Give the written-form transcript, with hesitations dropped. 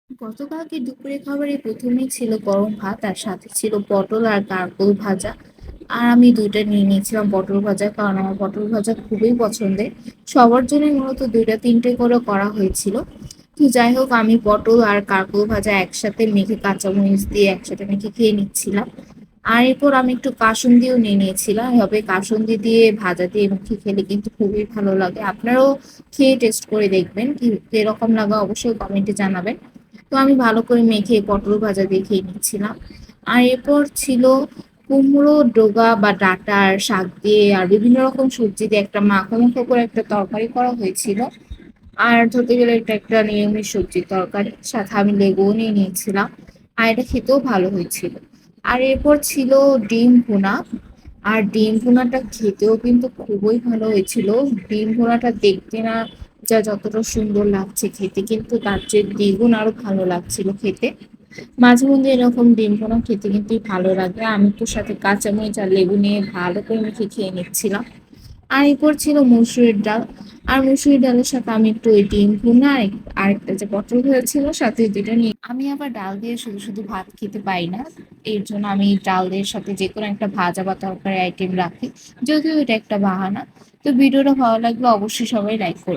গতকালকে দুপুরে খাবারে প্রথমেই ছিল গরম ভাত আর সাথে ছিল পটল আর কারকল ভাজা। আর আমি দুইটা নিয়ে নিয়েছিলাম পটল ভাজা, কারণ আমার পটল ভাজা খুবই পছন্দের। সবার জন্য মূলত দুইটা তিনটে করে করা হয়েছিল। তো যাই হোক, আমি পটল আর কারকল ভাজা একসাথে মেখে কাঁচামরিচ দিয়ে একসাথে মেখে খেয়ে নিচ্ছিলাম। আর এরপর আমি একটু কাসুন্দিও নিয়ে নিয়েছিলাম। এভাবে কাসুন্দি দিয়ে ভাজা দিয়ে মুখে খেলে কিন্তু খুবই ভালো লাগে। আপনারাও খেয়ে টেস্ট করে দেখবেন, কি কিরকম লাগে অবশ্যই কমেন্টে জানাবেন। তো আমি ভালো করে মেখে পটল ভাজা দিয়ে খেয়ে নিচ্ছিলাম। আর এরপর ছিল কুমড়ো ডোগা বা ডাঁটার শাক দিয়ে আর বিভিন্ন রকম সবজি দিয়ে একটা মাখো মাখো করে একটা তরকারি করা হয়েছিল। আর ধরতে গেলে এটা একটা নিরামিষ সবজির তরকারি, সাথে আমি লেবুও নিয়ে নিয়েছিলাম। আর এটা খেতেও ভালো হয়েছিল। আর এরপর ছিল ডিম ভুনা। আর ডিম ভুনাটা খেতেও কিন্তু খুবই ভালো হয়েছিল। ডিম ভুনাটা দেখতে না যা যতটা সুন্দর লাগছে, খেতে কিন্তু তার চেয়ে দ্বিগুণ আরো ভালো লাগছিল খেতে। মাঝে মধ্যে এরকম ডিম ভুনা খেতে কিন্তু ভালো লাগে। আমি তো সাথে কাঁচামরিচ আর লেবু নিয়ে ভালো করে মেখে খেয়ে নিচ্ছিলাম। আর এরপর ছিল মসুরির ডাল। আর মসুরির ডালের সাথে আমি একটু ওই ডিম ভুনা আরেকটা যে পটল হয়েছিল সাথে দুইটা নিয়ে। আমি আবার ডাল দিয়ে শুধু শুধু ভাত খেতে পাই না, এর জন্য আমি ডাল দিয়ে সাথে যে কোনো একটা ভাজা বা তরকারি আইটেম রাখি, যদিও এটা একটা বাহানা। তো ভিডিওটা ভালো লাগলে অবশ্যই সবাই লাইক করবে।